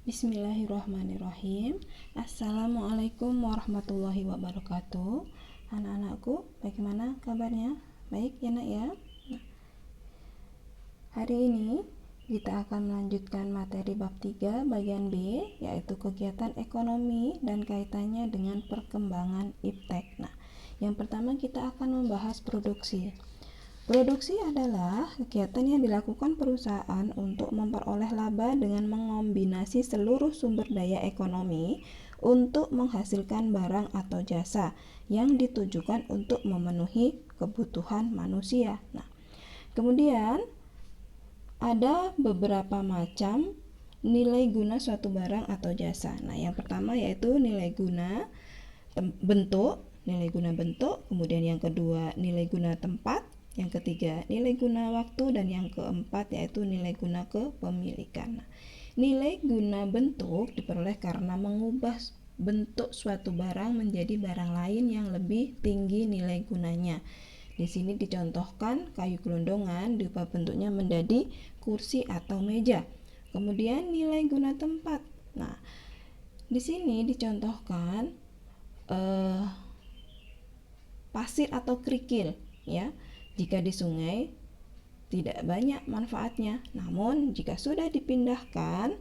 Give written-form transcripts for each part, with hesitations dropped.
Bismillahirrahmanirrahim. Assalamualaikum warahmatullahi wabarakatuh. Anak-anakku, bagaimana kabarnya? Baik ya nak ya? Hari ini kita akan melanjutkan materi bab 3 bagian B, yaitu kegiatan ekonomi dan kaitannya dengan perkembangan iptek. Yang pertama kita akan membahas produksi. Produksi adalah kegiatan yang dilakukan perusahaan untuk memperoleh laba dengan mengombinasi seluruh sumber daya ekonomi untuk menghasilkan barang atau jasa yang ditujukan untuk memenuhi kebutuhan manusia. Kemudian ada beberapa macam nilai guna suatu barang atau jasa. Yang pertama yaitu nilai guna bentuk, kemudian yang kedua nilai guna tempat, yang ketiga nilai guna waktu, dan yang keempat yaitu nilai guna kepemilikan. Nilai guna bentuk diperoleh karena mengubah bentuk suatu barang menjadi barang lain yang lebih tinggi nilai gunanya. Di sini dicontohkan kayu gelondongan diubah bentuknya menjadi kursi atau meja. Kemudian nilai guna tempat. Di sini dicontohkan pasir atau kerikil ya. Jika di sungai tidak banyak manfaatnya, namun jika sudah dipindahkan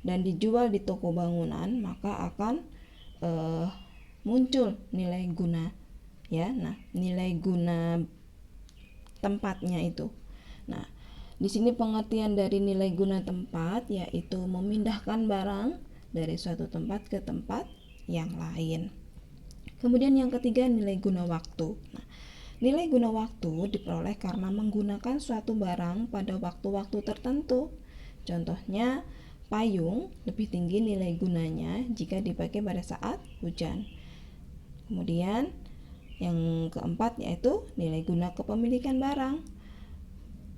dan dijual di toko bangunan, maka akan muncul nilai guna ya. Nilai guna tempatnya itu. Di sini pengertian dari nilai guna tempat yaitu memindahkan barang dari suatu tempat ke tempat yang lain. Kemudian yang ketiga nilai guna waktu. Nilai guna waktu diperoleh karena menggunakan suatu barang pada waktu-waktu tertentu. Contohnya, payung lebih tinggi nilai gunanya jika dipakai pada saat hujan. Kemudian, yang keempat yaitu nilai guna kepemilikan barang.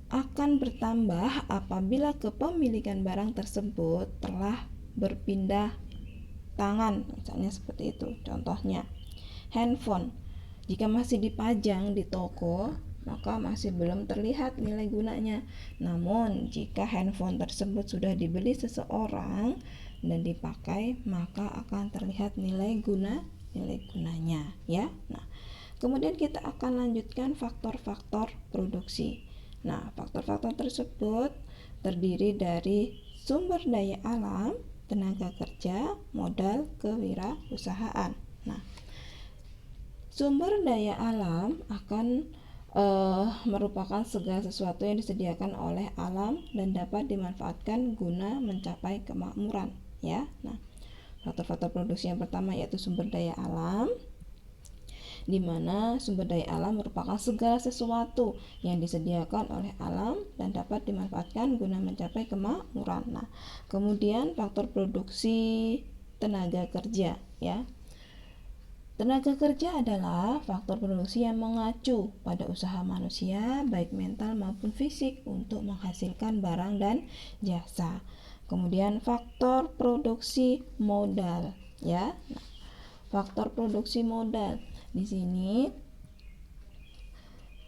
Akan bertambah apabila kepemilikan barang tersebut telah berpindah tangan, misalnya seperti itu. Contohnya, handphone. Jika masih dipajang di toko, maka masih belum terlihat nilai gunanya. Namun, jika handphone tersebut sudah dibeli seseorang dan dipakai, maka akan terlihat nilai gunanya ya. Kemudian kita akan lanjutkan faktor-faktor produksi. Faktor-faktor tersebut terdiri dari sumber daya alam, tenaga kerja, modal, kewirausahaan. Sumber daya alam akan merupakan segala sesuatu yang disediakan oleh alam dan dapat dimanfaatkan guna mencapai kemakmuran ya. Faktor-faktor produksi yang pertama yaitu sumber daya alam, di mana sumber daya alam merupakan segala sesuatu yang disediakan oleh alam dan dapat dimanfaatkan guna mencapai kemakmuran. Kemudian faktor produksi tenaga kerja ya. Tenaga kerja adalah faktor produksi yang mengacu pada usaha manusia baik mental maupun fisik untuk menghasilkan barang dan jasa. Kemudian faktor produksi modal ya. Faktor produksi modal. Di sini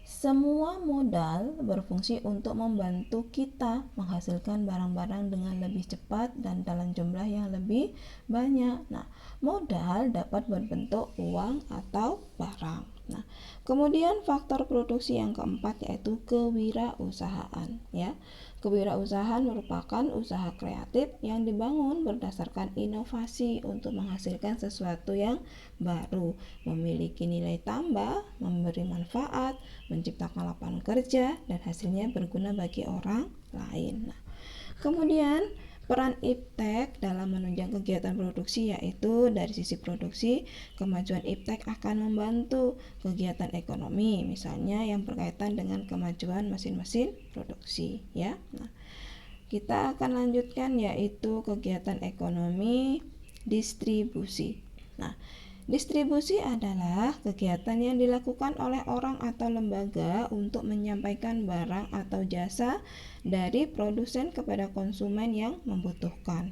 semua modal berfungsi untuk membantu kita menghasilkan barang-barang dengan lebih cepat dan dalam jumlah yang lebih banyak. Modal dapat berbentuk uang atau barang. Kemudian faktor produksi yang keempat yaitu kewirausahaan ya. Kewirausahaan merupakan usaha kreatif yang dibangun berdasarkan inovasi untuk menghasilkan sesuatu yang baru, memiliki nilai tambah, memberi manfaat, menciptakan lapangan kerja, dan hasilnya berguna bagi orang lain. Kemudian peran iptek dalam menunjang kegiatan produksi yaitu dari sisi produksi, kemajuan iptek akan membantu kegiatan ekonomi, misalnya yang berkaitan dengan kemajuan mesin-mesin produksi ya. Kita akan lanjutkan yaitu kegiatan ekonomi distribusi. Distribusi adalah kegiatan yang dilakukan oleh orang atau lembaga untuk menyampaikan barang atau jasa dari produsen kepada konsumen yang membutuhkan.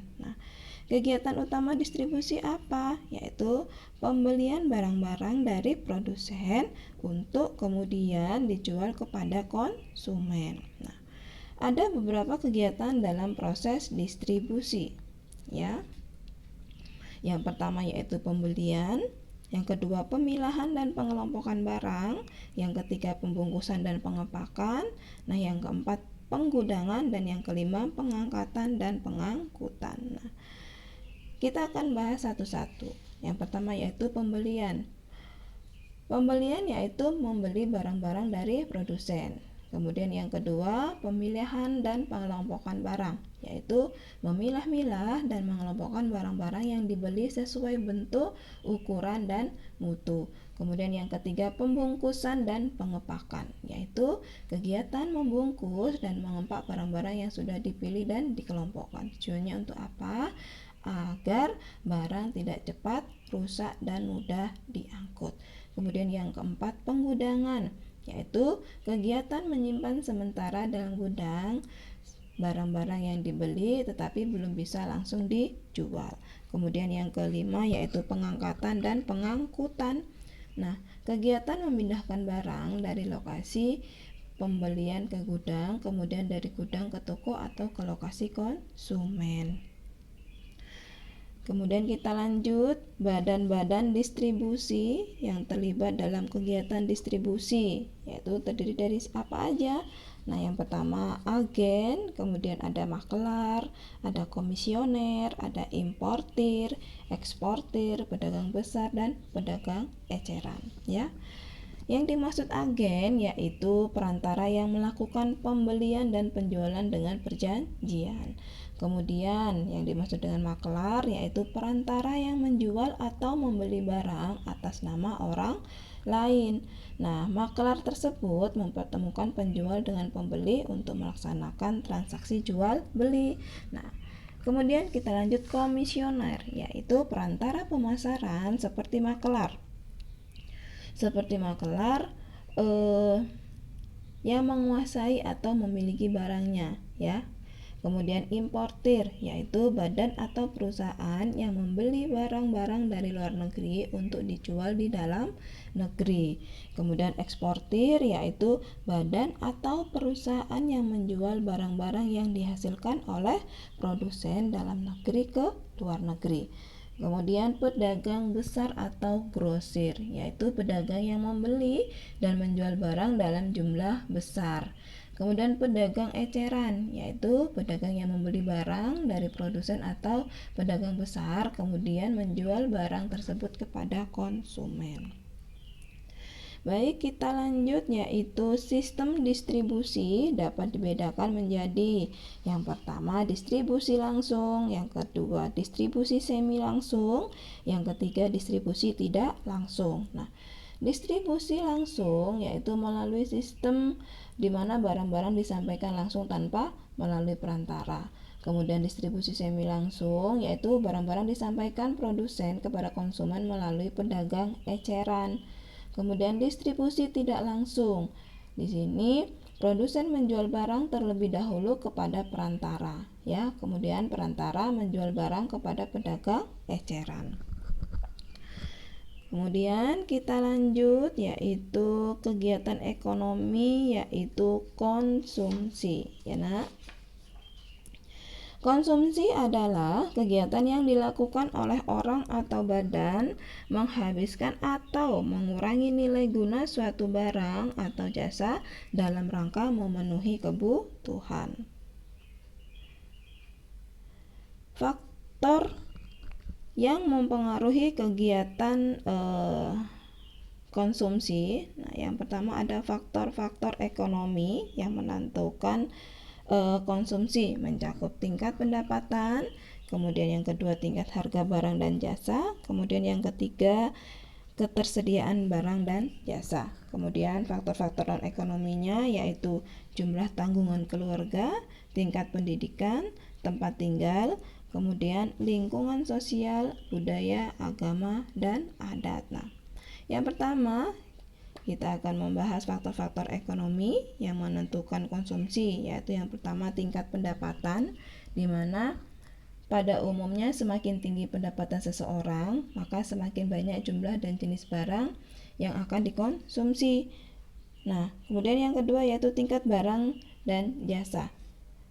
Kegiatan utama distribusi apa? Yaitu pembelian barang-barang dari produsen untuk kemudian dijual kepada konsumen. Ada beberapa kegiatan dalam proses distribusi. ya. Yang pertama yaitu pembelian, yang kedua pemilahan dan pengelompokan barang, yang ketiga pembungkusan dan pengepakan, nah yang keempat penggudangan, dan yang kelima pengangkatan dan pengangkutan. Nah, kita akan bahas satu-satu. Yang pertama yaitu pembelian. Pembelian yaitu membeli barang-barang dari produsen. Kemudian yang kedua, pemilihan dan pengelompokan barang, yaitu memilah-milah dan mengelompokkan barang-barang yang dibeli sesuai bentuk, ukuran, dan mutu. Kemudian yang ketiga, pembungkusan dan pengepakan, yaitu kegiatan membungkus dan mengempak barang-barang yang sudah dipilih dan dikelompokkan. Tujuannya untuk apa? Agar barang tidak cepat rusak dan mudah diangkut. Kemudian yang keempat, penggudangan, yaitu kegiatan menyimpan sementara dalam gudang barang-barang yang dibeli tetapi belum bisa langsung dijual. Kemudian yang kelima yaitu pengangkatan dan pengangkutan. Nah, kegiatan memindahkan barang dari lokasi pembelian ke gudang, kemudian dari gudang ke toko atau ke lokasi konsumen. Kemudian kita lanjut, badan-badan distribusi yang terlibat dalam kegiatan distribusi, yaitu terdiri dari apa aja? Nah, yang pertama agen, kemudian ada makelar, ada komisioner, ada importir, eksportir, pedagang besar, dan pedagang eceran, ya. Yang dimaksud agen yaitu perantara yang melakukan pembelian dan penjualan dengan perjanjian. Kemudian yang dimaksud dengan makelar yaitu perantara yang menjual atau membeli barang atas nama orang lain. Nah, makelar tersebut mempertemukan penjual dengan pembeli untuk melaksanakan transaksi jual beli. Nah, kemudian kita lanjut komisioner, yaitu perantara pemasaran seperti makelar. Yang menguasai atau memiliki barangnya, ya. Kemudian importir, yaitu badan atau perusahaan yang membeli barang-barang dari luar negeri untuk dijual di dalam negeri. Kemudian eksportir, yaitu badan atau perusahaan yang menjual barang-barang yang dihasilkan oleh produsen dalam negeri ke luar negeri. Kemudian pedagang besar atau grosir, yaitu pedagang yang membeli dan menjual barang dalam jumlah besar. Kemudian pedagang eceran, yaitu pedagang yang membeli barang dari produsen atau pedagang besar kemudian menjual barang tersebut kepada konsumen. Baik, kita lanjut, yaitu sistem distribusi dapat dibedakan menjadi yang pertama distribusi langsung, yang kedua distribusi semi langsung, yang ketiga distribusi tidak langsung. Nah, distribusi langsung yaitu melalui sistem di mana barang-barang disampaikan langsung tanpa melalui perantara. Kemudian distribusi semi langsung yaitu barang-barang disampaikan produsen kepada konsumen melalui pedagang eceran. Kemudian distribusi tidak langsung. Di sini produsen menjual barang terlebih dahulu kepada perantara, ya. Kemudian perantara menjual barang kepada pedagang eceran. Kemudian kita lanjut, yaitu kegiatan ekonomi, yaitu konsumsi, ya Nak. Konsumsi adalah kegiatan yang dilakukan oleh orang atau badan menghabiskan atau mengurangi nilai guna suatu barang atau jasa dalam rangka memenuhi kebutuhan. Faktor yang mempengaruhi kegiatan konsumsi. Nah, yang pertama ada faktor-faktor ekonomi yang menentukan konsumsi, mencakup tingkat pendapatan, kemudian yang kedua tingkat harga barang dan jasa, kemudian yang ketiga ketersediaan barang dan jasa. Kemudian faktor-faktor non-ekonominya yaitu jumlah tanggungan keluarga, tingkat pendidikan, tempat tinggal, kemudian lingkungan sosial, budaya, agama, dan adat. Nah, yang pertama kita akan membahas faktor-faktor ekonomi yang menentukan konsumsi, yaitu yang pertama tingkat pendapatan, di mana pada umumnya semakin tinggi pendapatan seseorang, maka semakin banyak jumlah dan jenis barang yang akan dikonsumsi. Nah, kemudian yang kedua yaitu tingkat barang dan jasa.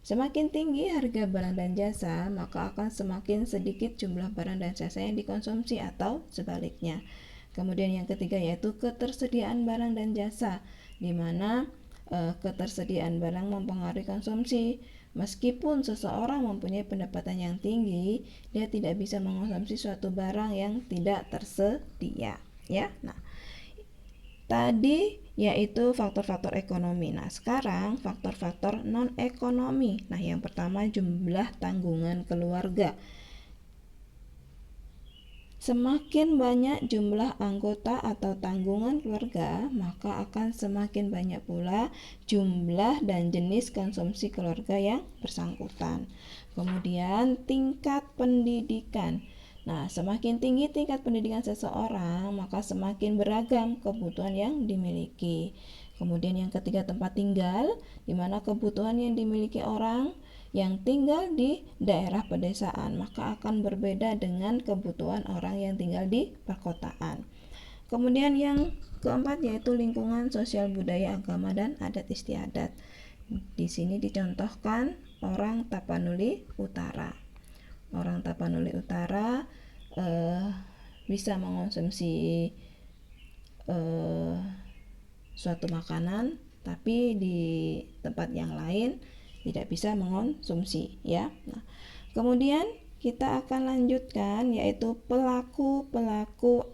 Semakin tinggi harga barang dan jasa, maka akan semakin sedikit jumlah barang dan jasa yang dikonsumsi atau sebaliknya. Kemudian yang ketiga yaitu ketersediaan barang dan jasa, di mana ketersediaan barang mempengaruhi konsumsi. Meskipun seseorang mempunyai pendapatan yang tinggi, dia tidak bisa mengonsumsi suatu barang yang tidak tersedia, ya. Nah, tadi yaitu faktor-faktor ekonomi. Nah, sekarang faktor-faktor non-ekonomi. Nah, yang pertama jumlah tanggungan keluarga. Semakin banyak jumlah anggota atau tanggungan keluarga, maka akan semakin banyak pula jumlah dan jenis konsumsi keluarga yang bersangkutan. Kemudian tingkat pendidikan. Nah, semakin tinggi tingkat pendidikan seseorang, maka semakin beragam kebutuhan yang dimiliki. Kemudian yang ketiga tempat tinggal, di mana kebutuhan yang dimiliki orang yang tinggal di daerah pedesaan maka akan berbeda dengan kebutuhan orang yang tinggal di perkotaan. Kemudian yang keempat yaitu lingkungan sosial budaya agama dan adat istiadat. Di sini dicontohkan orang Tapanuli Utara. Orang Tapanuli Utara bisa mengonsumsi suatu makanan, tapi di tempat yang lain tidak bisa mengonsumsi, ya. Nah, kemudian kita akan lanjutkan yaitu pelaku-pelaku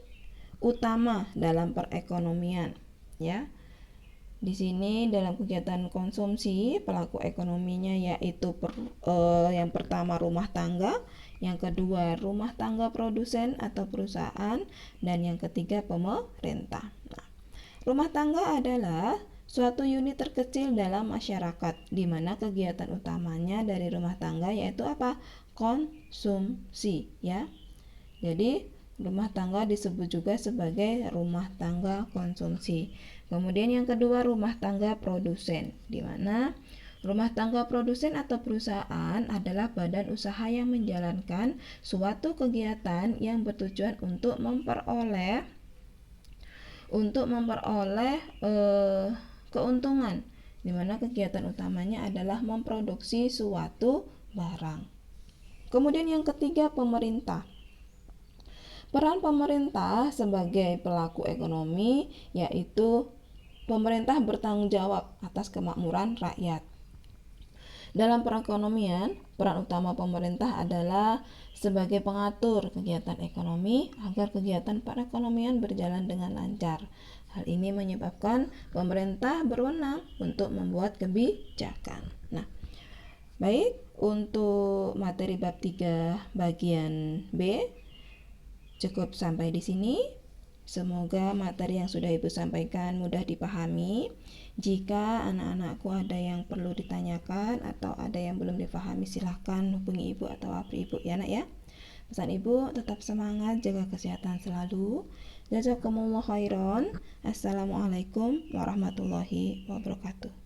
utama dalam perekonomian, ya. Di sini dalam kegiatan konsumsi pelaku ekonominya yaitu yang pertama rumah tangga, yang kedua rumah tangga produsen atau perusahaan, dan yang ketiga pemerintah. Nah, rumah tangga adalah suatu unit terkecil dalam masyarakat, di mana kegiatan utamanya dari rumah tangga yaitu apa? Konsumsi, ya. Jadi rumah tangga disebut juga sebagai rumah tangga konsumsi. Kemudian yang kedua rumah tangga produsen, di mana rumah tangga produsen atau perusahaan adalah badan usaha yang menjalankan suatu kegiatan yang bertujuan untuk memperoleh keuntungan, di mana kegiatan utamanya adalah memproduksi suatu barang. Kemudian yang ketiga pemerintah. Peran pemerintah sebagai pelaku ekonomi yaitu pemerintah bertanggung jawab atas kemakmuran rakyat. Dalam perekonomian, peran utama pemerintah adalah sebagai pengatur kegiatan ekonomi agar kegiatan perekonomian berjalan dengan lancar. Hal ini menyebabkan pemerintah berwenang untuk membuat kebijakan. Nah, baik, untuk materi bab 3 bagian B cukup sampai di sini. Semoga materi yang sudah Ibu sampaikan mudah dipahami. Jika anak-anakku ada yang perlu ditanyakan atau ada yang belum dipahami, silahkan hubungi Ibu atau apri Ibu, ya nak ya. Pesan Ibu, tetap semangat, jaga kesehatan selalu. Jazakumullah khairan. Assalamualaikum warahmatullahi wabarakatuh.